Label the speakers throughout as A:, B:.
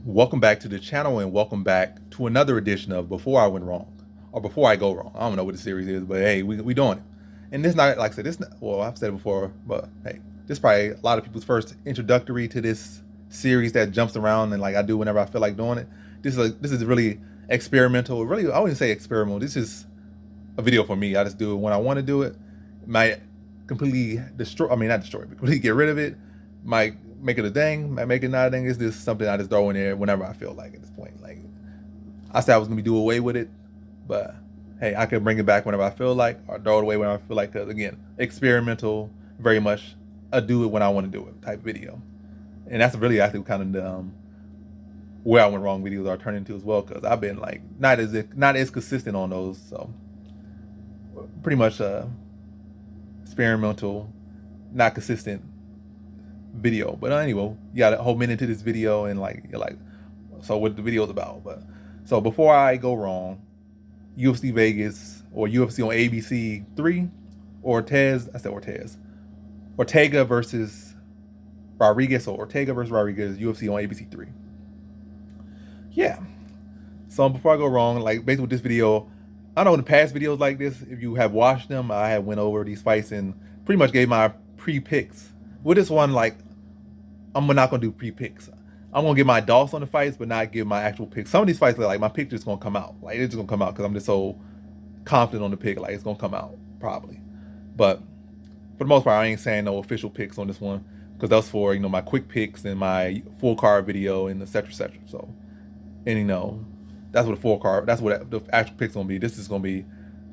A: Welcome back to the channel and welcome back to another edition of Before I Went Wrong or Before I Go Wrong. I don't know what the series is, but hey, we doing it. And this not, like I said, this not, well, I've said it before, but hey, this is probably a lot of people's first introductory to this series that jumps around and like I do whenever I feel like doing it. This is really experimental. Really, I wouldn't say experimental. This is a video for me. I just do it when I want to do it. Might completely destroy, I mean not destroy, but completely get rid of it. Might make it a thing, might make it not a thing. It's just something I just throw in there whenever I feel like at this point. Like I said I was gonna do away with it, but hey, I can bring it back whenever I feel like or throw it away whenever I feel like, because again, experimental, very much a do it when I want to do it type video. And that's really actually kind of the where I went wrong videos are turning into as well, because I've been like not as consistent on those. So pretty much experimental, not consistent video. But anyway, you got a whole minute into this video and like you're like, so what the video's about. But so before I go wrong, UFC Vegas or UFC on ABC 3, Ortega versus Rodriguez, or Ortega versus Rodriguez, UFC on ABC 3. Yeah. So before I go wrong, like basically with this video, I know in the past videos like this, if you have watched them, I have went over these fights and pretty much gave my pre-picks. With this one, like I'm not gonna do pre-picks. I'm gonna give my thoughts on the fights, but not give my actual picks. Some of these fights, like my pick just gonna come out. Like it's just gonna come out because I'm just so confident on the pick. Like it's gonna come out probably. But for the most part, I ain't saying no official picks on this one because that's for my quick picks and my full card video and etc. etc. So, and that's what the full card. That's what the actual picks gonna be. This is gonna be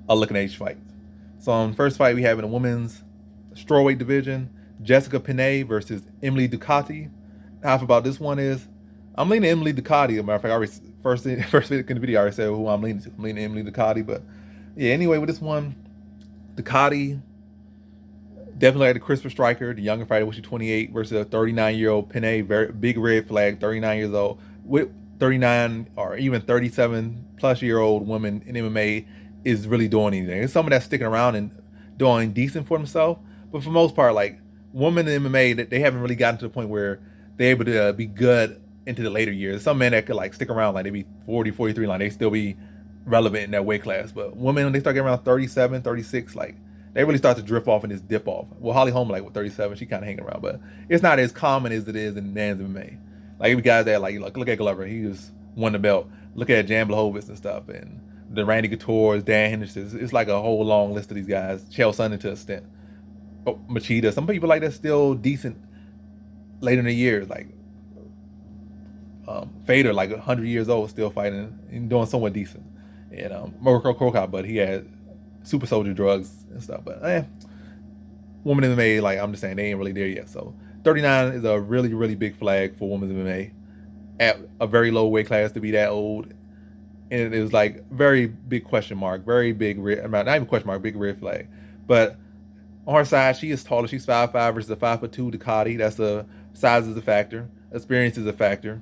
A: a looking at each fight. So on the first fight we have in the women's strawweight division, Jessica Penne versus Emily Ducati. Half about this one is I'm leaning Emily Ducati. As a matter of fact, I already first in the video I already said who I'm leaning to. I'm leaning Emily Ducati. But yeah, anyway, with this one, Ducati definitely like the crisper striker, the younger fighter, which is 28 versus a 39-year-old Penne, very big red flag, 39 years old, with 39 or even 37 plus year old woman in MMA is really doing anything. It's someone that's sticking around and doing decent for themselves. But for the most part, like women in MMA, that they haven't really gotten to the point where they're able to be good into the later years. Some men that could like stick around, like they be 40, 43, like they still be relevant in that weight class. But women, when they start getting around 37, 36, like they really start to drift off and just dip off. Well, Holly Holm, like with 37, she kind of hanging around, but it's not as common as it is in men's MMA. Like every guys that like look at Glover, he just won the belt. Look at Jan Blachowicz and stuff, and the Randy Couture's, Dan Henderson. It's like a whole long list of these guys. Chael Sonnen to an extent. Oh, Machida. Some people like that's still decent later in the years, like Fader, like 100 years old, still fighting and doing somewhat decent. And Mirko Crocop, but he had super soldier drugs and stuff. But women in MMA, like I'm just saying, they ain't really there yet. So 39 is a really, really big flag for women's MMA at a very low weight class to be that old. And it was like very big question mark, very big not even question mark, big red flag. But on her side, she is taller. She's 5'5" versus a 5'2" Ducati. That's the size is a factor. Experience is a factor.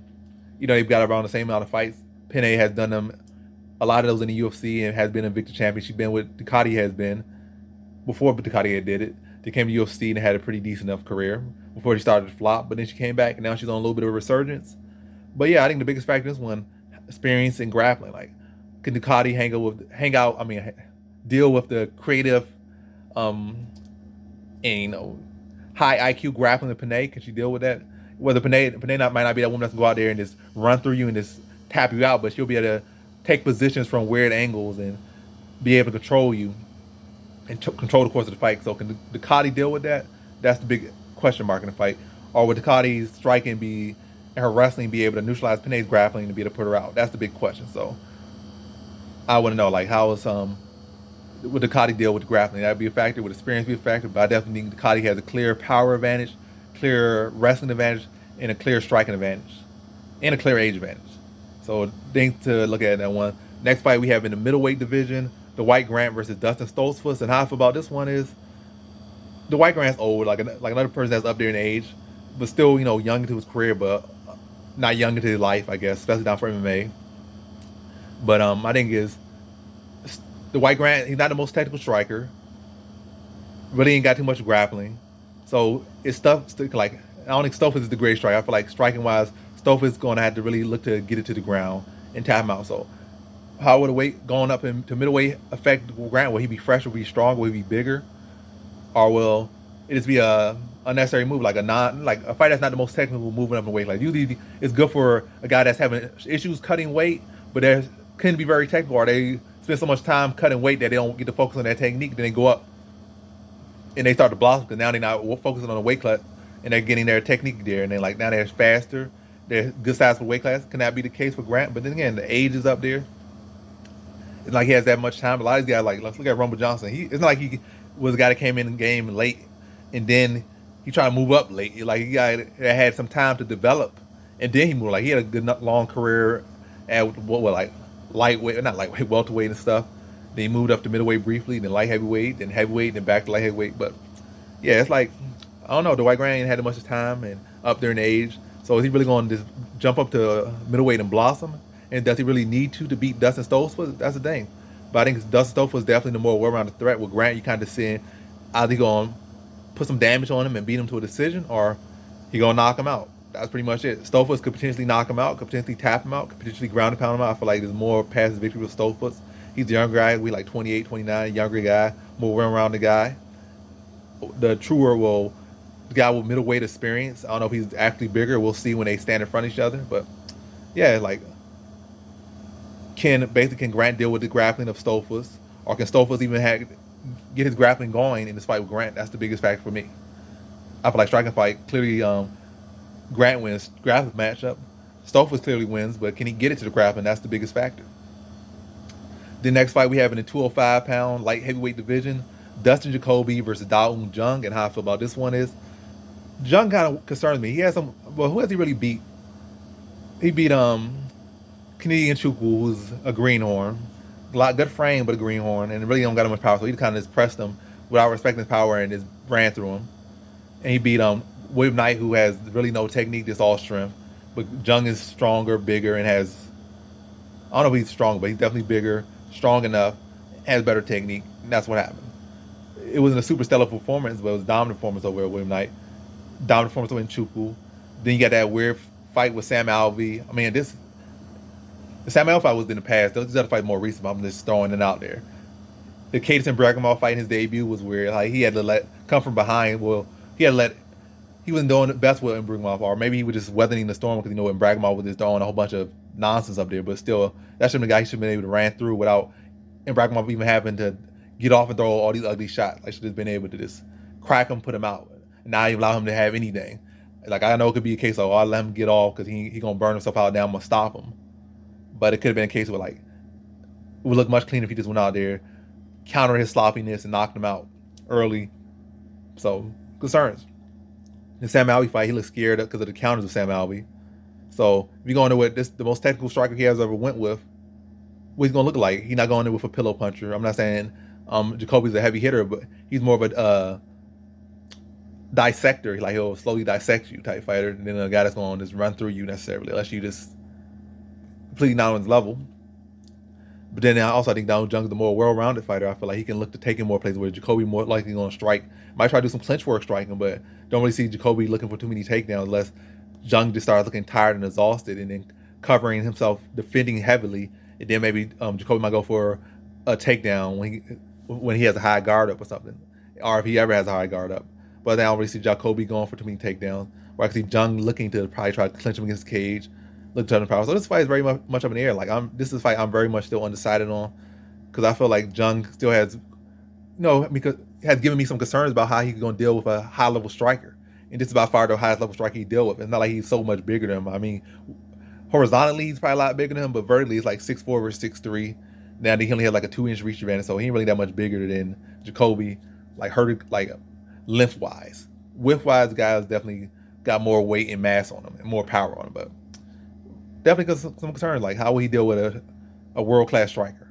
A: They've got around the same amount of fights. Penne has done them, a lot of those in the UFC, and has been a victor champion. She's been with Ducati has been before Ducati had did it. They came to UFC and had a pretty decent enough career before she started to flop. But then she came back and now she's on a little bit of a resurgence. But yeah, I think the biggest factor in this one, experience in grappling. Like, can Ducati deal with the creative and high IQ grappling of Penne? Can she deal with that? Whether Penne might not be that woman that's gonna go out there and just run through you and just tap you out, but she'll be able to take positions from weird angles and be able to control you and control the course of the fight. So can Ducati deal with that? That's the big question mark in the fight. Or would Ducati's striking and her wrestling be able to neutralize Penne's grappling to be able to put her out? That's the big question. So I want to know, like, how is would Ducati deal with the grappling? That'd be a factor. Would experience be a factor? But I definitely think Ducati has a clear power advantage, clear wrestling advantage, and a clear striking advantage, and a clear age advantage. So things to look at in that one. Next fight we have in the middleweight division, the White Grant versus Dustin Stoltzfus. And how I feel about this one is the White Grant's old, like another person that's up there in age, but still young into his career, but not young into his life, I guess, especially not for MMA. But I think is the White Grant, he's not the most technical striker. Really ain't got too much grappling. So it's stuff like I don't think Stoltzfus is the great striker. I feel like striking wise, Stolf's going to have to really look to get it to the ground and tap him out. So how would a weight going up into middleweight affect Grant? Will he be fresher? Will he be stronger? Will he be bigger? Or will it just be a unnecessary move, like a fight that's not the most technical moving up in weight? Like usually it's good for a guy that's having issues cutting weight, but they couldn't be very technical, or they spend so much time cutting weight that they don't get to focus on their technique. Then they go up and they start to blossom because now they're not focusing on the weight cut and they're getting their technique there, and then like now they're faster. They're good size for weight class. Can that be the case for Grant? But then again, the age is up there. It's like he has that much time. A lot of these guys, like let's look at Rumble Johnson. It's not like he was a guy that came in the game late and then he tried to move up late. Like he had some time to develop and then he moved. Like he had a good long career at what like lightweight, not lightweight, welterweight and stuff. Then he moved up to middleweight briefly, then light heavyweight, then heavyweight, then back to light heavyweight. But yeah, it's like I don't know. Dwight Grant ain't had much time and up there in age. So is he really going to just jump up to middleweight and blossom? And does he really need to beat Dustin Stoltzfus? That's the thing. But I think Dustin Stoltzfus is definitely the more well-rounded threat. With Grant, you kind of seeing either he going to put some damage on him and beat him to a decision, or he going to knock him out. That's pretty much it. Stoltzfus could potentially knock him out, could potentially tap him out, could potentially ground and pound him out. I feel like there's more past victory with Stoltzfus. He's a younger guy. We like 28, 29, younger guy, more well-rounded guy. The truer the guy with middleweight experience. I don't know if he's actually bigger. We'll see when they stand in front of each other. But yeah, like can Grant deal with the grappling of Stoltzfus, or can Stoltzfus even get his grappling going in this fight with Grant? That's the biggest factor for me. I feel like striking fight clearly Grant wins grappling matchup. Stoltzfus clearly wins, but can he get it to the grappling? That's the biggest factor. The next fight we have in the 205-pound light heavyweight division, Dustin Jacoby versus Daum Jung. And how I feel about this one is Jung kind of concerns me. He has some. Well, who has he really beat? He beat Canadian Chukwu, who's a greenhorn. A lot good frame, but a greenhorn, and really don't got much power. So he kind of just pressed him without respecting his power and just ran through him. And he beat William Knight, who has really no technique, just all strength. But Jung is stronger, bigger, and has I don't know if he's strong, but he's definitely bigger, strong enough, has better technique, and that's what happened. It wasn't a super stellar performance, but it was a dominant performance over William Knight. Dominant performance over Chukwu. Then you got that weird fight with Sam Alvey. I mean, the Sam Alvey fight was in the past. Those other fights more recent. I'm just throwing it out there. The Cadis and Bragomov fight in his debut was weird. Like he had to come from behind. Well, he wasn't doing the best with Bragomov, or maybe he was just weathering the storm because when Bragomov was just throwing a whole bunch of nonsense up there. But still, that should have been the guy he should have been able to ran through without Bragomov even having to get off and throw all these ugly shots. I should have been able to just crack him, put him out, and not even allow him to have anything. Like I know it could be a case of I'll let him get off because he gonna burn himself out. Now I'm gonna stop him. But it could have been a case where it would look much cleaner if he just went out there, countered his sloppiness, and knocked him out early. So concerns. The Sam Alvey fight, he looked scared because of the counters of Sam Alvey. So if you're going to with the most technical striker he has ever went with, what he's gonna look like? He's not going in with a pillow puncher. I'm not saying Jacoby's a heavy hitter, but he's more of a dissector. Like he'll slowly dissect you type fighter than a guy that's going to just run through you necessarily, unless you just completely not on his level. But then I think Daum Jung is the more well-rounded fighter. I feel like he can look to take in more plays where Jacoby more likely going to strike. Might try to do some clinch work striking, but don't really see Jacoby looking for too many takedowns unless Jung just starts looking tired and exhausted and then covering himself, defending heavily. And then maybe Jacoby might go for a takedown when he has a high guard up or something, or if he ever has a high guard up. But I don't really see Jacoby going for too many takedowns. Or I can see Jung looking to probably try to clinch him against the cage, look to power. So this fight is very much up in the air. This is a fight I'm very much still undecided on because I feel like Jung still has, because has given me some concerns about how he's going to deal with a high level striker. And this is by far the highest level striker he deal with. It's not like he's so much bigger than him. I mean, horizontally he's probably a lot bigger than him, but vertically it's like 6'4" versus 6'3". Now he only had like a 2-inch reach advantage, so he ain't really that much bigger than Jacoby, length wise. Width wise, the guy's definitely got more weight and mass on him and more power on him, but definitely some concerns like how will he deal with a world class striker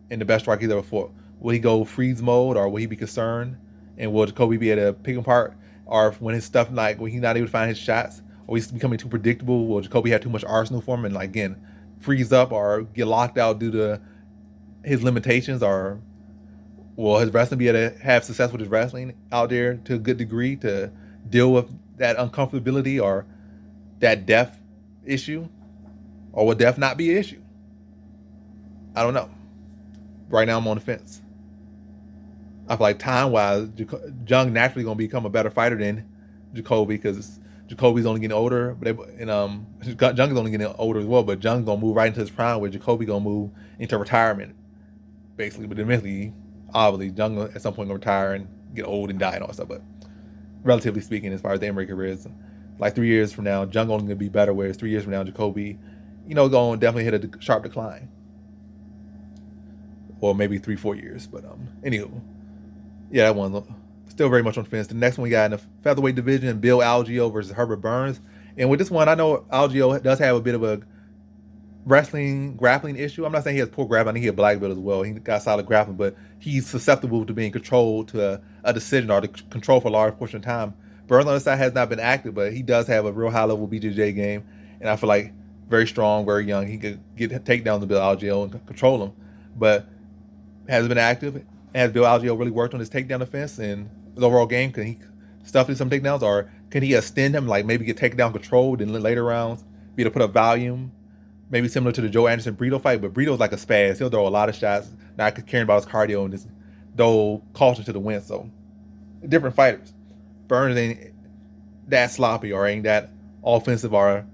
A: and the best striker he's ever fought? Will he go freeze mode, or will he be concerned? And will Jacoby be able to pick him apart? Or when his stuff when he's not able to find his shots, or he's becoming too predictable, will Jacoby have too much arsenal for him and again freeze up or get locked out due to his limitations? Or will his wrestling be able to have success with his wrestling out there to a good degree to deal with that uncomfortability or that depth issue, or will death not be an issue? I don't know. Right now, I'm on the fence. I feel like time-wise, Jung naturally gonna become a better fighter than Jacoby because Jacoby's only getting older, but Jung is only getting older as well. But Jung's gonna move right into his prime, where Jacoby gonna move into retirement, basically. But eventually, obviously, Jung at some point gonna retire and get old and die and all that stuff. But relatively speaking, as far as the end career is, like 3 years from now, Jung only gonna be better, whereas 3 years from now, Jacoby, going to definitely hit a sharp decline, or maybe 3-4 years. But anywho. Yeah, that one still very much on the fence. The next one we got in the featherweight division, Bill Algeo versus Herbert Burns. And with this one, I know Algeo does have a bit of a grappling issue. I'm not saying he has poor grappling. I think he has black belt as well. He got solid grappling, but he's susceptible to being controlled to a decision or to control for a large portion of time. Burns on the side has not been active, but he does have a real high level BJJ game, and I feel like very strong, very young. He could get takedowns to Bill Algeo and control him, but hasn't been active. Has Bill Algeo really worked on his takedown defense and his overall game? Can he stuff in some takedowns, or can he extend him, like maybe get takedown controlled in later rounds, be able to put up volume, maybe similar to the Joe Anderson Brito fight? But Brito's like a spaz; he'll throw a lot of shots, not caring about his cardio and just throw caution to the wind. So different fighters. Burns ain't that sloppy or ain't that offensive or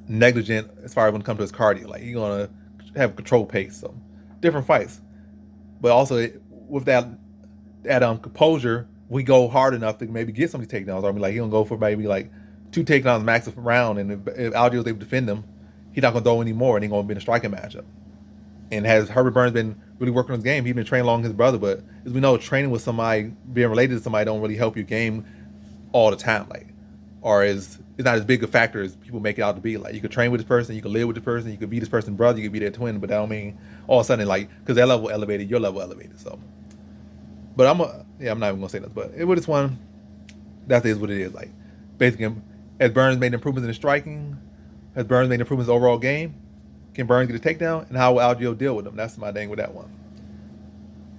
A: negligent as far as when it comes to his cardio. Like he's gonna have a controlled pace. So different fights. But also with that composure, we go hard enough to maybe get some of these takedowns. I mean, like he gonna go for maybe like 2 takedowns max a round, and if Algeo's able to defend them, he's not gonna throw any more, and he's gonna be in a striking matchup. And has Herbert Burns been really working on his game? He's been training along with his brother, but as we know, training with somebody, being related to somebody, don't really help your game all the time. Like, or it's not as big a factor as people make it out to be. Like, you could train with this person, you could live with this person, you could be this person's brother, you could be their twin, but that don't mean all of a sudden, like, because their level elevated, your level elevated. So, but I'm not even gonna say that. But with this one, that is what it is. Like, basically, has Burns made improvements in his striking? Has Burns made improvements in his overall game? Can Burns get a takedown? And how will Algeo deal with him? That's my thing with that one.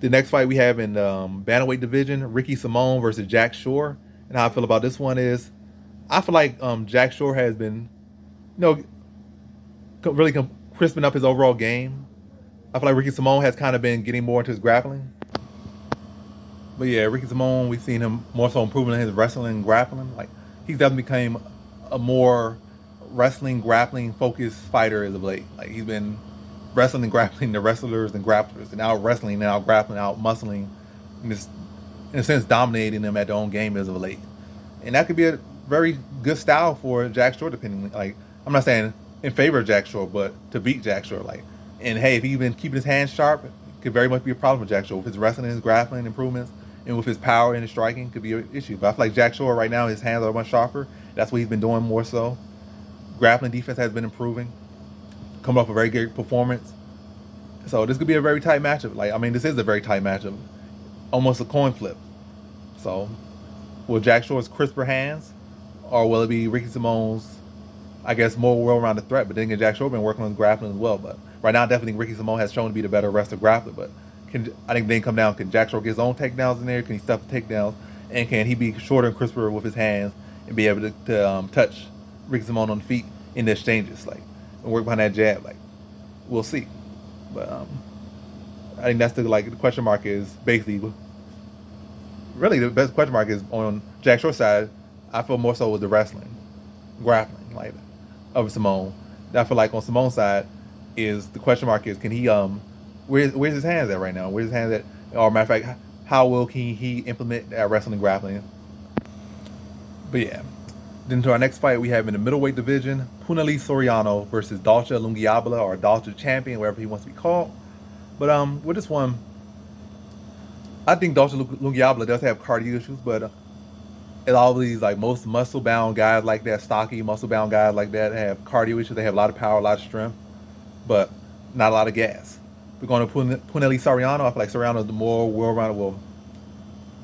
A: The next fight we have in bantamweight division, Ricky Simon versus Jack Shore. And how I feel about this one is, I feel like Jack Shore has been, really crisping up his overall game. I feel like Ricky Simon has kind of been getting more into his grappling. But yeah, Ricky Simon, we've seen him more so improving in his wrestling and grappling. Like, he's definitely became a more wrestling, grappling focused fighter as of late. Like, he's been wrestling and grappling the wrestlers and grapplers, and out wrestling and out grappling, out muscling, and just, in a sense, dominating them at their own game as of late. And that could be a very good style for Jack Shore, depending. Like, I'm not saying in favor of Jack Shore, but to beat Jack Shore. Like, and hey, if he's been keeping his hands sharp, it could very much be a problem with Jack Shore. With his wrestling and his grappling improvements, and with his power and his striking, could be an issue. But I feel like Jack Shore right now, his hands are much sharper. That's what he's been doing more so. Grappling defense has been improving, coming off a very good performance. So this could be a very tight matchup. Like, I mean, this is a very tight matchup, almost a coin flip. So, will Jack Shore's crisper hands, or will it be Ricky Simon's, I guess, more well-rounded threat? But then again, Jack Shore been working on grappling as well. But right now, I definitely think Ricky Simon has shown to be the better wrestler grappler. But I think then come down, can Jack Shore get his own takedowns in there? Can he stuff the takedowns? And can he be shorter and crisper with his hands and be able to touch Ricky Simon on the feet in the exchanges, like, and work behind that jab? Like, we'll see. But I think that's the question mark is basically, really the best question mark is on Jack Shore's side. I feel more so with the wrestling, grappling, like, of Simone. I feel like on Simone's side is the question mark is, can he where's his hands at right now? Where's his hands at? Or matter of fact, how will he implement that wrestling and grappling? But yeah. Then to our next fight, we have in the middleweight division, Punali Soriano versus Dolce Lungiabla, or Dolce Champion, wherever he wants to be called. But with this one, I think Dolce Lungiabla does have cardio issues, but all these, like, most muscle-bound guys like that, stocky muscle-bound guys like that, have cardio issues. They have a lot of power, a lot of strength, but not a lot of gas. We're going to Punali Soriano. I feel like Soriano is the more well-rounded. Well,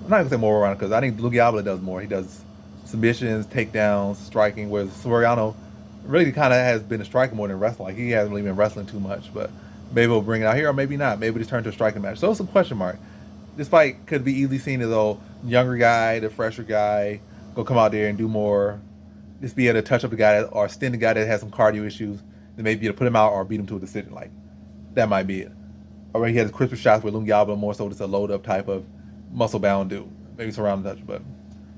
A: I'm not going to say more well-rounded, because I think Lungiabla does more. He does submissions, takedowns, striking, whereas Soriano really kind of has been a striker more than wrestling. Like, he hasn't really been wrestling too much, but maybe we'll bring it out here, or maybe not. Maybe just turn to a striking match. So it's a question mark. This fight could be easily seen as, younger guy, the fresher guy, go come out there and do more just be able to touch up the guy or extend the guy that has some cardio issues, then maybe be able to put him out or beat him to a decision. Like that might be it. Or he has crisper shots with Lungiaba, more so just a load up type of muscle bound dude. Maybe Serrano touch, but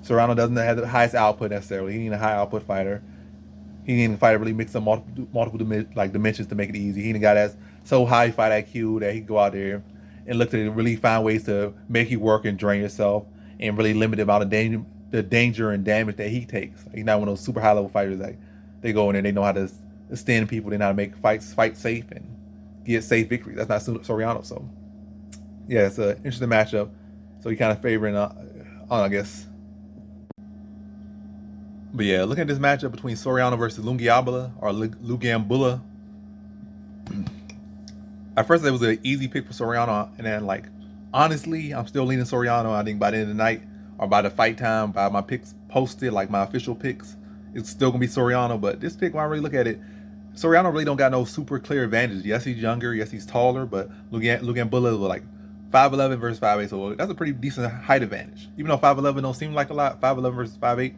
A: Serrano doesn't have the highest output necessarily. He needs a high output fighter. He needs a fighter really mix up multiple dimensions to make it easy. He needs a guy that's so high fight IQ that he can go out there and look to really find ways to make you work and drain yourself and really limit the amount of danger and damage that he takes. He's not one of those super high level fighters that they go in there, they know how to extend people, they know how to make fight safe and get safe victories. That's not Soriano. So yeah, it's an interesting matchup. So he kind of favoring, I guess. But yeah, looking at this matchup between Soriano versus Lungiambula or Lugambula. At first, it was an easy pick for Soriano, and then like honestly, I'm still leaning Soriano. I think by the end of the night or by the fight time, by my picks posted, like my official picks, it's still gonna be Soriano. But this pick, when I really look at it, Soriano really don't got no super clear advantages. Yes, he's younger. Yes, he's taller. But Lugambula was like 5'11" versus 5'8", so that's a pretty decent height advantage. Even though 5'11" don't seem like a lot, 5'11" versus 5'8",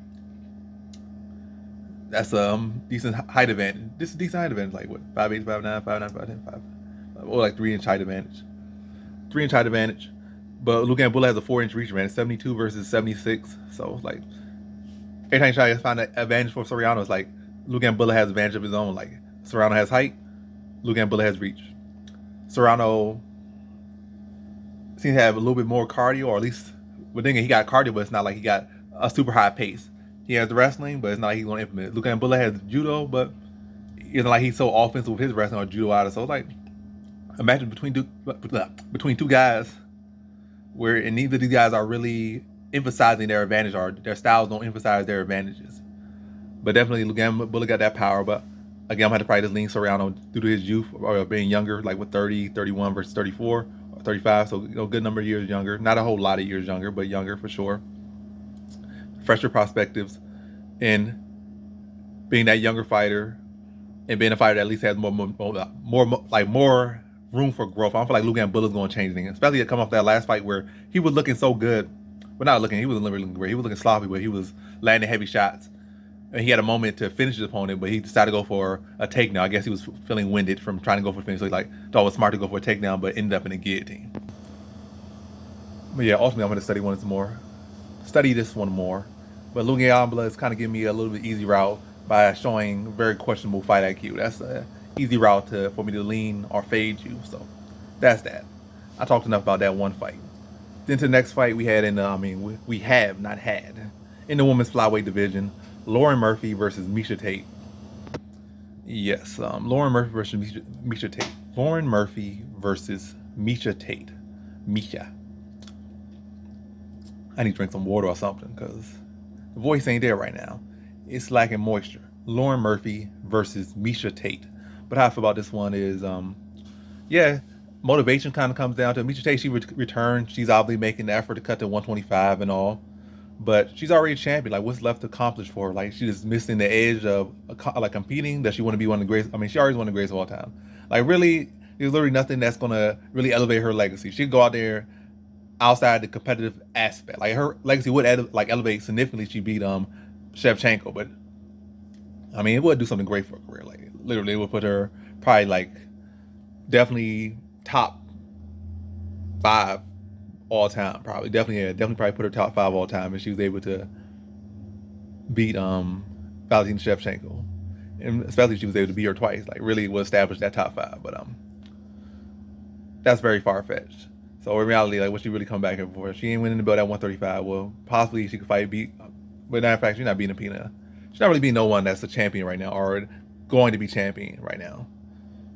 A: that's a decent height advantage. This is a decent height advantage, like what, 5'8", 5'9", 5'9", 5'10", 5, or like 3-inch height advantage. 3-inch height advantage. But Lugambula has a 4-inch reach advantage, 72 versus 76. So like every time you try to find an advantage for Soriano, it's like Lugambula has advantage of his own. Like Serrano has height, Lugambula has reach. Serrano seems to have a little bit more cardio, or at least, but then he got cardio, but it's not like he got a super high pace. He has the wrestling, but it's not like he's going to implement it. Lugambula has judo, but it's not like he's so offensive with his wrestling or judo out of. So it's like imagine between two guys where neither of these guys are really emphasizing their advantage, or their styles don't emphasize their advantages. But definitely Lugambula got that power. But again, I'm going to probably just lean Serrano due to his youth or being younger, like with 30, 31 versus 34 or 35. So, good number of years younger. Not a whole lot of years younger, but younger for sure. Fresher perspectives, and being that younger fighter and being a fighter that at least has more room for growth. I don't feel like Lugambula is going to change anything, especially to come off that last fight where he was looking so good. Well, not looking, he wasn't really looking great. He was looking sloppy, but he was landing heavy shots. And he had a moment to finish his opponent, but he decided to go for a takedown. I guess he was feeling winded from trying to go for a finish, so he thought it was smart to go for a takedown, but ended up in a guillotine. But yeah, ultimately I'm going to study this one more. But Lugambula is kind of giving me a little bit easy route by showing very questionable fight IQ. That's an easy route for me to lean or fade you. So that's that. I talked enough about that one fight. Then to the next fight we had we have not had in the women's flyweight division, Lauren Murphy versus Miesha Tate. Yes, Lauren Murphy versus Miesha Tate. Lauren Murphy versus Miesha Tate. Miesha. I need to drink some water or something because the voice ain't there right now. It's lacking moisture. Lauren Murphy versus Miesha Tate. But how I feel about this one is, motivation kind of comes down to Miesha Tate. She returned. She's obviously making the effort to cut to 125 and all. But she's already a champion. Like, what's left to accomplish for her? Like, she's just missing the edge of competing. Does she want to be one of the greatest? I mean, she already one of the greatest of all time. Like, really, there's literally nothing that's gonna really elevate her legacy. She could go out there outside the competitive aspect. Like, her legacy would elevate significantly. She beat Shevchenko, but I mean, it would do something great for her career. Like, literally, it would put her probably definitely top 5 all time. Definitely put her top 5 all time if she was able to beat Valentina Shevchenko, and especially if she was able to beat her twice. Like, really would establish that top 5. But that's very far fetched. So in reality, like, what she really come back here for? She ain't winning the belt at 135. Well, possibly she could but in fact, she's not beating Pina. She's not really beating no one that's a champion right now or going to be champion right now.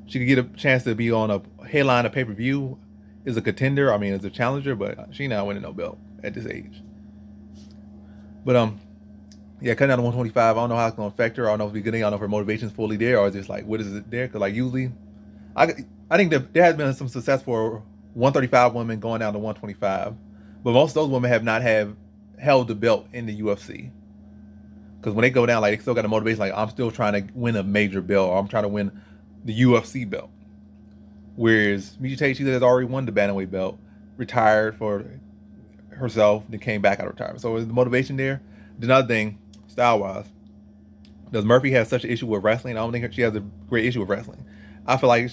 A: She could get a chance to be on a headline of pay-per-view as a contender. I mean, as a challenger, but she not winning no belt at this age. But cutting down to 125. I don't know how it's gonna affect her. I don't know if it's good thing. I don't know if her motivation's fully there, or is just what is it there? Because usually, I think that there has been some success for 135 women going down to 125, but most of those women have not held the belt in the UFC. Because when they go down, they still got a motivation. Like, I'm still trying to win a major belt, or I'm trying to win the UFC belt. Whereas Miesha Tate, she has already won the bantamweight belt, retired for herself, then came back out of retirement. So is the motivation there? Another thing, style-wise, Does Murphy have such an issue with wrestling? I don't think she has a great issue with wrestling. I feel like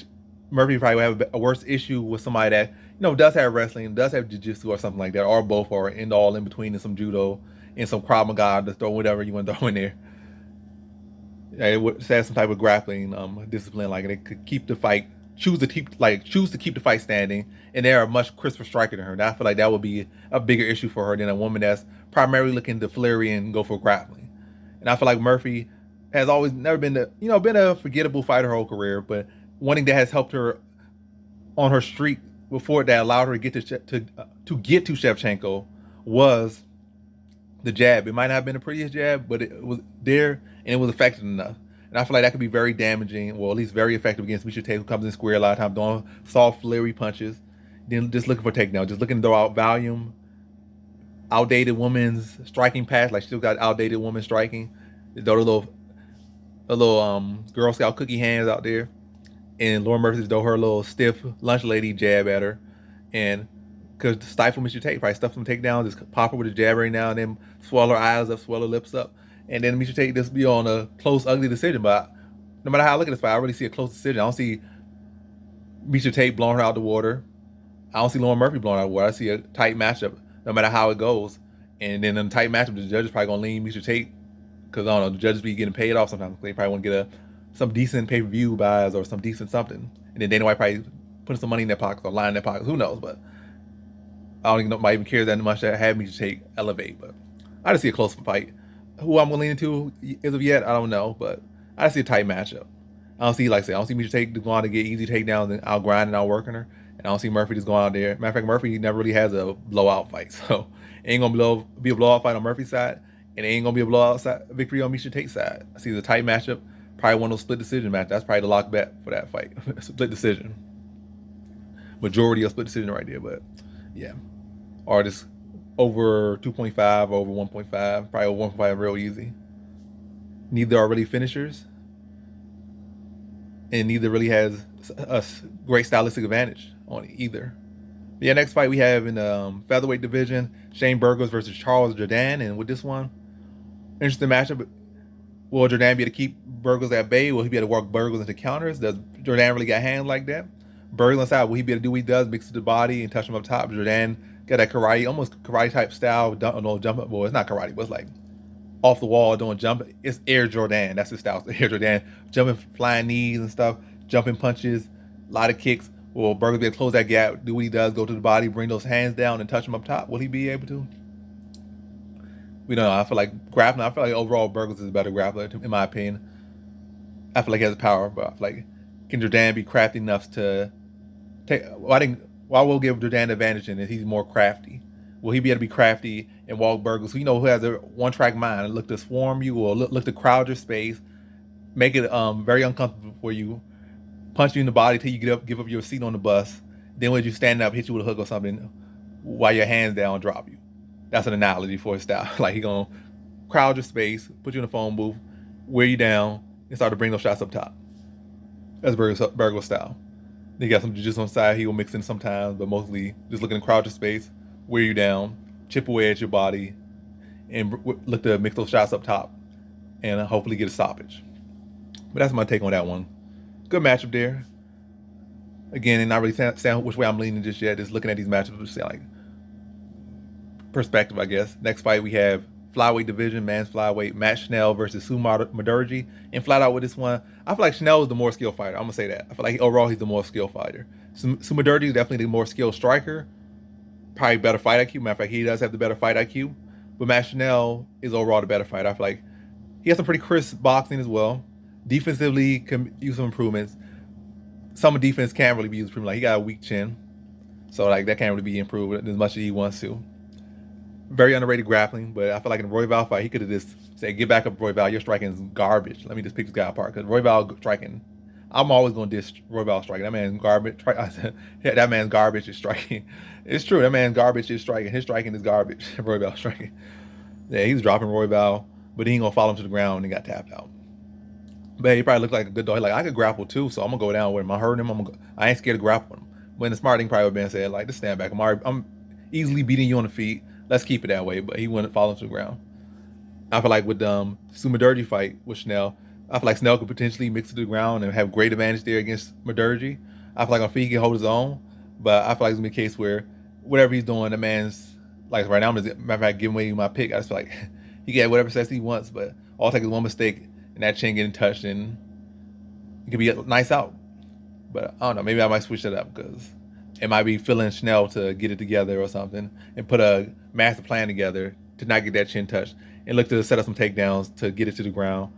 A: Murphy probably would have a worse issue with somebody that does have wrestling, does have jiu-jitsu or something like that, or both, or all in between, and some judo and some Krav Maga to throw whatever you want to throw in there. It would have some type of grappling discipline, like, and it could keep the fight, choose to keep the fight standing, and they're a much crisper striker than her. And I feel like that would be a bigger issue for her than a woman that's primarily looking to flurry and go for grappling. And I feel like Murphy has always never been been a forgettable fighter her whole career, but one thing that has helped her on her streak before that allowed her to get to Shevchenko was the jab. It might not have been the prettiest jab, but it was there and it was effective enough. And I feel like that could be very damaging, or at least very effective against Miesha Tate, who comes in square a lot of times, doing soft, flurry punches, then just looking for takedown, just looking to throw out volume, outdated women's striking pass, like still got outdated women striking. Throw a little Girl Scout cookie hands out there, and Lauren Murphy throw her little stiff lunch lady jab at her, and could stifle Miesha Tate, probably stuff some takedowns, just pop her with a jab right now, and then swell her eyes up, swell her lips up, and then Miesha Tate just be on a close, ugly decision. But no matter how I look at this fight, I really see a close decision. I don't see Miesha Tate blowing her out the water. I don't see Lauren Murphy blowing out the water. I see a tight matchup, no matter how it goes. And then in a tight matchup, the judge is probably gonna lean Miesha Tate, because I don't know, the judges be getting paid off sometimes. They probably want to get some decent pay-per-view buys or some decent something. And then Dana White probably putting some money in their pockets or lying in their pockets. Who knows? But I don't even know, might even care that much to have Miesha Tate elevate. But I just see a close fight. Who I'm going to lean into as of yet, I don't know. But I just see a tight matchup. I don't see, like I said, I don't see Miesha Tate going out to get easy takedowns and out grinding, out working her. And I don't see Murphy just going out there. Matter of fact, Murphy never really has a blowout fight. So it ain't going to be a blowout fight on Murphy's side. And it ain't going to be a blowout victory on Miesha Tate's side. I see the tight matchup. Probably one of those split decision matches. That's probably the lock bet for that fight. Split decision. Majority of split decision right there. But yeah. Or just over 2.5, over 1.5. Probably over 1.5 real easy. Neither are really finishers. And neither really has a great stylistic advantage on it either. Yeah, next fight we have in the featherweight division, Shane Burgos versus Charles Jourdain. And with this one, interesting matchup. Will Jourdain be able to keep Burgos at bay? Will he be able to work Burgos into counters? Does Jourdain really got hands like that? Burgos on side, will he be able to do what he does, mix the body and touch him up top? Jourdain got that karate, almost karate type style, jump. Well, it's not karate, but it's like off the wall doing jump. It's Air Jourdain. That's his style. Air Jourdain, jumping, flying knees and stuff, jumping punches, a lot of kicks. Will Burgos be able to close that gap, do what he does, go to the body, bring those hands down and touch him up top? Will he be able to? We don't know. I feel like grappling. I feel like overall Burgos is a better grappler, in my opinion. I feel like he has the power, but I feel like, can Jourdain be crafty enough to take? Why will give Jourdain the advantage in it? He's more crafty. Will he be able to be crafty and walk Burgos, who who has a one-track mind and look to swarm you or look to crowd your space, make it very uncomfortable for you, punch you in the body till you give up your seat on the bus. Then when you stand up, hit you with a hook or something, while your hands down, drop you. That's an analogy for his style. Like, he gonna crowd your space, put you in a phone booth, wear you down, and start to bring those shots up top. That's Burgos style. Then he got some jiu-jitsu on the side. He will mix in sometimes, but mostly just looking to crowd your space, wear you down, chip away at your body, and look to mix those shots up top, and hopefully get a stoppage. But that's my take on that one. Good matchup there. Again, and not really saying which way I'm leaning just yet. Just looking at these matchups, just like perspective, I guess. Next fight we have flyweight division, man's flyweight, Matt Schnell versus Sue Madergi. And flat out with this one, I feel like Schnell is the more skilled fighter. I'm gonna say that. I feel like overall he's the more skilled fighter. Sue Madergi is definitely the more skilled striker. Probably better fight IQ. Matter of fact, he does have the better fight IQ. But Matt Schnell is overall the better fighter. I feel like he has some pretty crisp boxing as well. Defensively, can use some improvements. Some defense can't really be used improvement. Like, he got a weak chin, so like that can't really be improved as much as he wants to. Very underrated grappling, but I feel like in the Royval fight, he could have just said, "Get back up, Royval. Your striking is garbage. Let me just pick this guy apart." Because Royval striking, I'm always going to diss Royval striking. That man's garbage. That man's garbage is striking. It's true. That man's garbage is striking. His striking is garbage. Royval striking. Yeah, he was dropping Royval, but he ain't gonna follow him to the ground and got tapped out. But he probably looked like a good dog. He's like, I could grapple too, so I'm gonna go down with him. I heard him. I ain't scared to grapple him. When the smart thing probably would have been said, like, just stand back. I'm easily beating you on the feet. Let's keep it that way. But he wouldn't follow him to the ground. I feel like with Sumadurgi fight with Snell, I feel like Snell could potentially mix it to the ground and have great advantage there against Madurgi. I feel like on feet he can hold his own, but I feel like it's gonna be a case where whatever he's doing, the man's like right now. I'm just matter of fact giving away my pick. I just feel like he can have whatever success he wants, but all it takes is one mistake and that chin getting touched, and it could be a nice out. But I don't know. Maybe I might switch that up because it might be feeling Schnell to get it together or something and put a master plan together to not get that chin touched and look to set up some takedowns to get it to the ground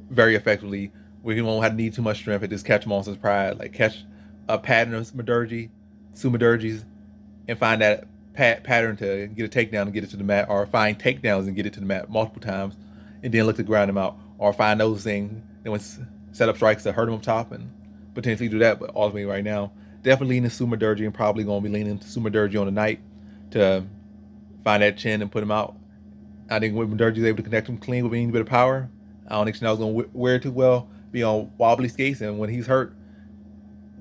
A: very effectively where he won't have to need too much strength and just catch monster's pride. Like catch a pattern of Sumadurgi's, and find that pattern to get a takedown and get it to the mat, or find takedowns and get it to the mat multiple times and then look to ground him out, or find those things and when set up strikes to hurt him up top and potentially do that. But ultimately right now, definitely leaning Sumadurgi and probably going to be leaning to Sumadurgi on the night to find that chin and put him out. I think when Madurgi's able to connect him clean with any bit of power, I don't think Chanel's going to wear it too well, be on wobbly skates, and when he's hurt,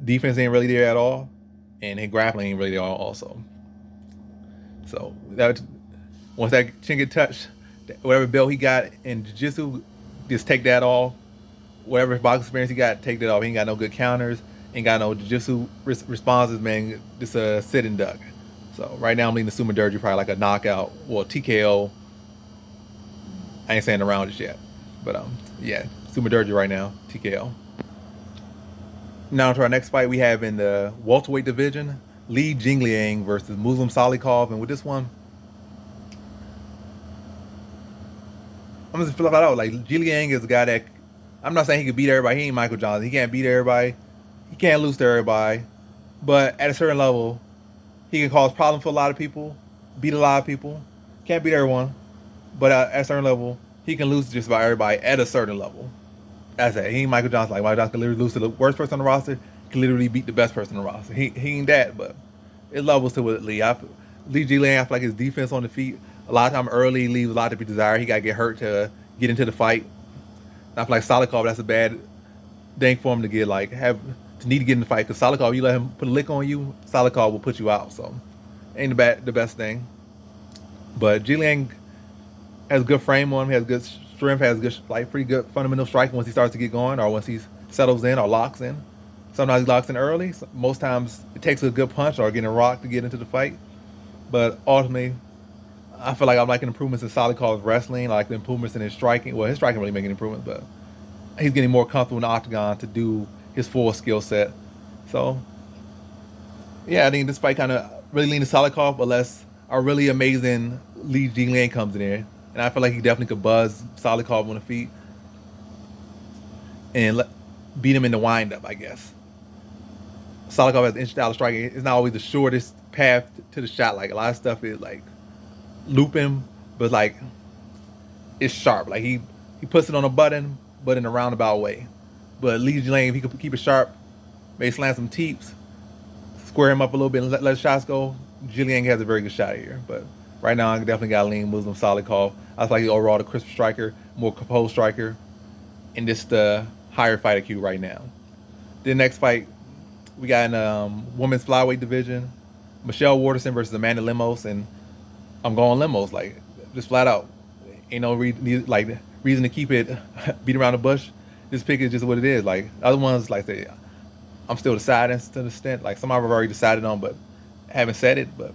A: defense ain't really there at all, and his grappling ain't really there also. So that once that chin get touched, whatever belt he got in jiu-jitsu, just take that off. Whatever box experience he got, take that off. He ain't got no good counters, ain't got no jiu-jitsu responses, man. Just a sit and duck. So right now I'm leaning Sumadurgi probably like a knockout, well TKO. I ain't saying around just yet, but yeah, Sumadurgi right now, TKO. Now to our next fight we have in the welterweight division, Li Jingliang versus Muslim Salikov, and with this one, I'm just flip it out. Like Jingliang is a guy that I'm not saying he could beat everybody. He ain't Michael Johnson. He can't beat everybody. He can't lose to everybody. But at a certain level, he can cause problems for a lot of people, beat a lot of people. Can't beat everyone. But at a certain level, he can lose to just about everybody at a certain level. That's it. He ain't Michael Johnson. Like Michael Johnson can literally lose to the worst person on the roster. Can literally beat the best person on the roster. He ain't that, but it levels to with Lee. Lee Jingliang, I feel like his defense on the feet, a lot of time early leaves a lot to be desired. He got to get hurt to get into the fight. I feel like Salikov, that's a bad thing for him to get, like, have to need to get in the fight. Because Salikov, you let him put a lick on you, Salikov will put you out. So, ain't the best thing. But Jingliang has a good frame on him. He has good strength, has good, like, pretty good fundamental striking once he starts to get going, or once he settles in or locks in. Sometimes he locks in early. Most times it takes a good punch or getting a rock to get into the fight. But ultimately, I feel like I'm liking improvements in Salikov's wrestling. I like the improvements in his striking. Well, his striking really making improvements, but he's getting more comfortable in the octagon to do his full skill set. So, yeah, I think this fight kind of really leans to Salikov, unless a really amazing Li Jingliang comes in there. And I feel like he definitely could buzz Salikov on the feet and beat him in the windup, I guess. Salikov has inch style of striking. It's not always the shortest path to the shot. Like a lot of stuff is like looping, but like it's sharp. Like he puts it on a button, but in a roundabout way. But Li Jingliang, if he could keep it sharp, maybe slam some teeps, square him up a little bit, and let shots go. Jingliang has a very good shot here. But right now, I definitely got to lean Muslim Salikov. I feel like he's overall the crisp striker, more composed striker, and just the higher fight IQ right now. The next fight we got in the women's flyweight division, Michelle Waterson versus Amanda Lemos, and I'm going Lemos, like just flat out. Ain't no reason to keep it beat around the bush. This pick is just what it is. Like other ones, like say, I'm still deciding to the extent. Like some I've already decided on, but haven't said it. But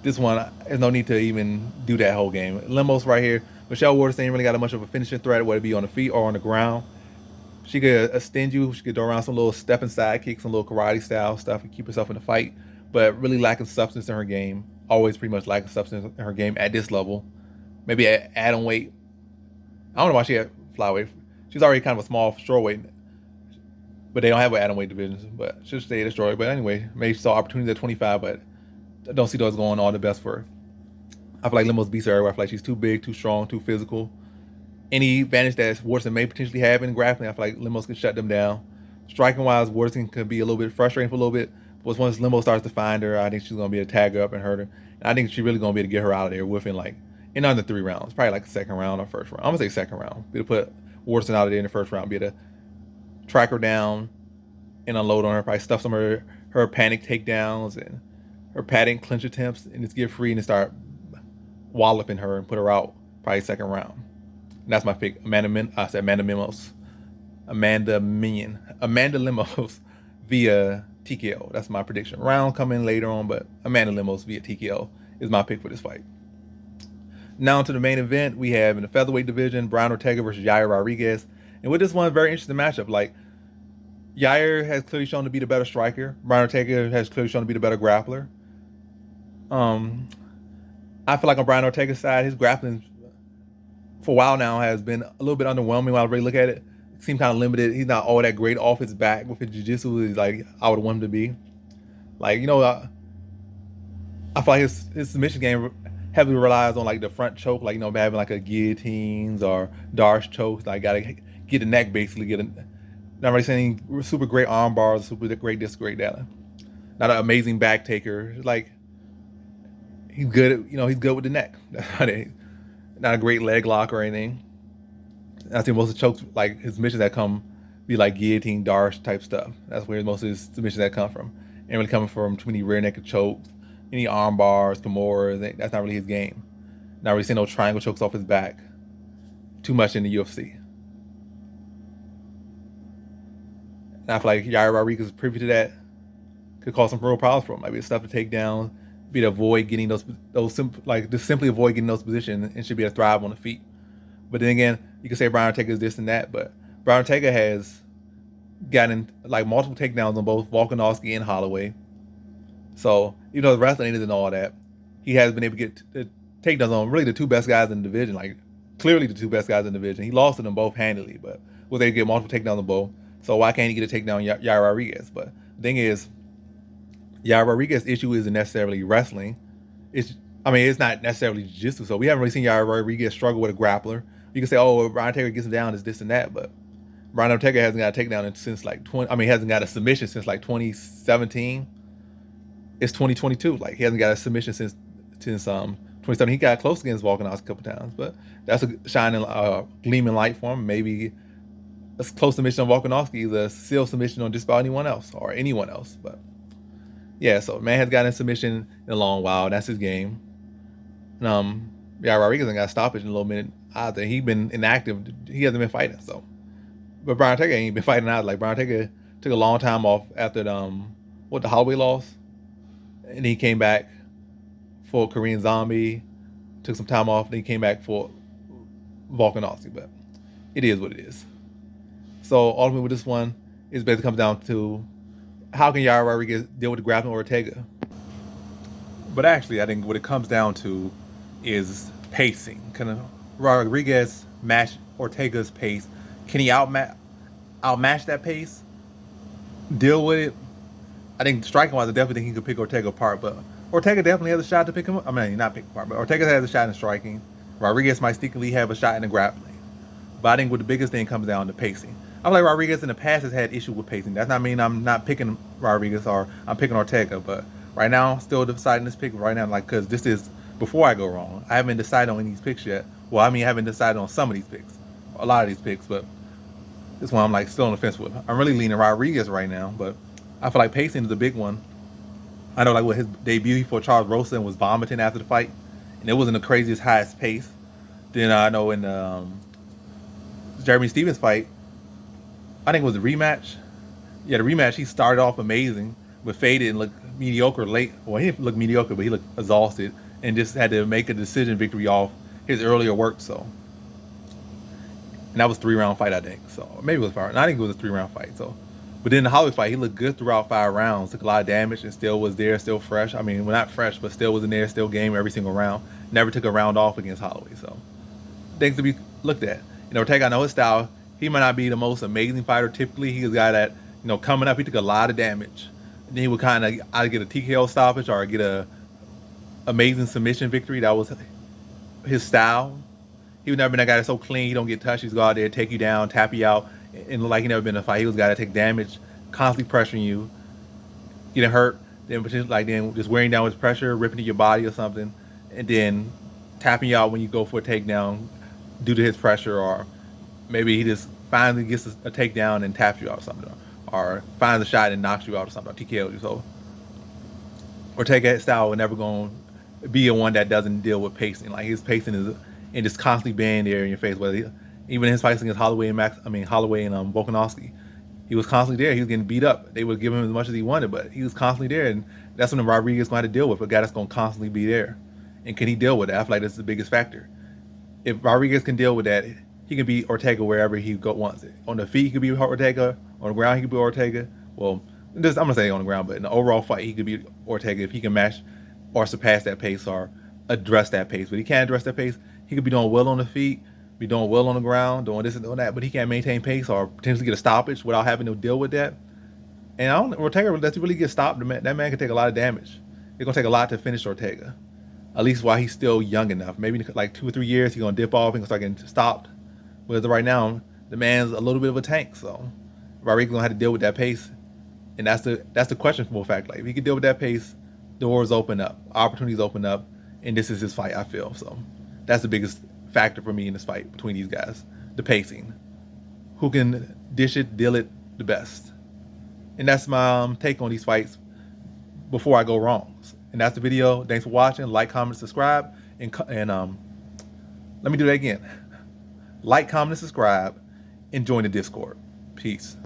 A: this one, there's no need to even do that whole game. Lemos right here. Michelle Waterson ain't really got much of a finishing threat, whether it be on the feet or on the ground. She could extend you. She could throw around some little stepping side kicks, some little karate style stuff, and keep herself in the fight. But really lacking substance in her game. Always pretty much lacking substance in her game at this level. Maybe at atom weight. I don't know why she had flyweight. She's already kind of a small strawweight, but they don't have an atom weight division. But she'll stay at a strawweight. But anyway, maybe she saw opportunities at 25, but I don't see those going all the best for her. I feel like Lemos beats her everywhere. I feel like she's too big, too strong, too physical. Any advantage that Waterson may potentially have in grappling, I feel like Lemos can shut them down. Striking wise, Waterson could be a little bit frustrating for a little bit. But once Lemos starts to find her, I think she's going to be able to tag her up and hurt her. And I think she's really going to be able to get her out of there within like in under 3 rounds. Probably like the second round or first round. I'm going to say second round. Be able to put Waterson out of there in the first round. Be able to track her down and unload on her. Probably stuff some of her panic takedowns and her padding clinch attempts and just get free and start walloping her and put her out probably second round. And that's my pick. I said Amanda Mimos. Amanda Limos via TKO. That's my prediction. Round coming later on, but Amanda Limos via TKO is my pick for this fight. Now to the main event, we have in the featherweight division, Brian Ortega versus Yair Rodriguez. And with this one, a very interesting matchup. Like, Yair has clearly shown to be the better striker. Brian Ortega has clearly shown to be the better grappler. I feel like on Brian Ortega's side, his grappling for a while now has been a little bit underwhelming when I really look at it. It seems kind of limited. He's not all that great off his back with his jiu-jitsu. He's like I would want him to be. Like, I feel like his submission game heavily relies on like the front choke, like having like a guillotines or Darce chokes. Like, gotta get the neck basically. Not really saying super great arm bars, super great this, great that. Not an amazing back taker. Like, he's good at, he's good with the neck. Not a great leg lock or anything. I think most of the chokes, like his submissions that come, be like guillotine, Darce type stuff. That's where most of his submissions that come from. Ain't really coming from too many rear naked chokes, any arm bars, Kimuras. That's not really his game. Not really seeing no triangle chokes off his back. Too much in the UFC. And I feel like Yair Rodriguez is privy to that. Could cause some real problems for him. Like, be stuff to take down, be to avoid getting just simply avoid getting those positions, and should be able to thrive on the feet. But then again, you can say Brian Ortega is this and that, but Brian Ortega has gotten like multiple takedowns on both Volkanovski and Holloway. So even though the wrestling isn't all that, he has been able to get takedowns on really the two best guys in the division, like clearly the two best guys in the division. He lost to them both handily, but was able to get multiple takedowns on both. So why can't he get a takedown on Yair Rodriguez? But the thing is, Yair Rodriguez's issue isn't necessarily wrestling. It's not necessarily jiu-jitsu. So we haven't really seen Yair Rodriguez struggle with a grappler. You can say, oh, Brian Ortega gets him down, is this and that, but Brian Ortega hasn't got a takedown since like hasn't got a submission since like 2017. It's 2022. Like, he hasn't got a submission since 2017. He got close against Volkanovski a couple times, but that's a shining, gleaming light for him. Maybe a close submission on Volkanovski is a sealed submission on just about anyone else or anyone else. But yeah, so man has gotten a submission in a long while. That's his game. Rodriguez ain't got a stoppage in a little minute either. He's been inactive. He hasn't been fighting. So, but Brian Ortega ain't been fighting out. Like, Brian Ortega took a long time off after the Holloway loss, and he came back for Korean Zombie. Took some time off, then he came back for Volkanovski. But it is what it is. So ultimately, with this one, it basically comes down to how can Yair Rodriguez deal with the grappling Ortega. But actually, I think what it comes down to is pacing. Can Rodriguez match Ortega's pace? Can he outmatch that pace? Deal with it? I think striking-wise, I definitely think he could pick Ortega apart, but Ortega definitely has a shot to pick him up. I mean, not pick apart, but Ortega has a shot in striking. Rodriguez might sneakily have a shot in the grappling. But I think what the biggest thing comes down to pacing. I feel like Rodriguez in the past has had issue with pacing. That's not mean I'm not picking Rodriguez or I'm picking Ortega, but right now, still deciding this pick right now, like, because this is before I go wrong. I haven't decided on any of these picks yet. Well, I haven't decided on some of these picks, a lot of these picks, but this one I'm like still on the fence with. I'm really leaning Rodriguez right now, but I feel like pacing is a big one. I know, like, with his debut for Charles Rosa and was vomiting after the fight, and it wasn't the craziest, highest pace. Then I know in Jeremy Stevens fight, I think it was the rematch. Yeah, the rematch, he started off amazing, but faded and looked mediocre late. Well, he didn't look mediocre, but he looked exhausted and just had to make a decision victory off his earlier work. So, and that was a 3-round fight, I think. So maybe it was 5. I think it was a 3-round fight. So, but then the Holloway fight, he looked good throughout 5 rounds. Took a lot of damage and still was there, still fresh. I mean, well, not fresh, but still was in there, still game every single round. Never took a round off against Holloway. So things to be looked at. Ortega, I know his style. He might not be the most amazing fighter. Typically, he's a guy that, coming up, he took a lot of damage. And then he would kind of either get a TKO stoppage or get a amazing submission victory. That was his style. He would never been that guy that's so clean, he don't get touched. He's go out there, take you down, tap you out, and look like he never been in a fight. He was a guy that take damage, constantly pressuring you, getting hurt, then just wearing down with pressure, ripping to your body or something, and then tapping you out when you go for a takedown due to his pressure, or maybe he just finally gets a takedown and taps you out or something, or finds a shot and knocks you out or something, or TKOs you. So Ortega's style is never going to be a one that doesn't deal with pacing. Like, his pacing and just constantly being there in your face. Whether even his fights against Holloway and Holloway and Volkanovski, he was constantly there. He was getting beat up. They would give him as much as he wanted, but he was constantly there, and that's when Rodriguez going to have to deal with a guy that's going to constantly be there. And can he deal with that? I feel like that's the biggest factor. If Rodriguez can deal with that, he can beat Ortega wherever he wants it. On the feet, he could beat Ortega. On the ground, he could beat Ortega. Well, I'm gonna say on the ground, but in the overall fight, he could beat Ortega if he can match or surpass that pace or address that pace. But he can't address that pace. He could be doing well on the feet, be doing well on the ground, doing this and doing that, but he can't maintain pace or potentially get a stoppage without having to deal with that. And I don't Ortega, does he really get stopped? That man can take a lot of damage. It's gonna take a lot to finish Ortega. At least while he's still young enough. Maybe like 2 or 3 years, he's gonna dip off and start getting stopped. Whereas right now, the man's a little bit of a tank, so Rodriguez gonna have to deal with that pace. And that's the questionable fact. Like if he can deal with that pace, doors open up, opportunities open up, and this is his fight, I feel. So that's the biggest factor for me in this fight between these guys. The pacing. Who can dish it, deal it the best. And that's my take on these fights before I go wrong. And that's the video. Thanks for watching. Like, comment, subscribe. And let me do that again. Like, comment, and subscribe. And join the Discord. Peace.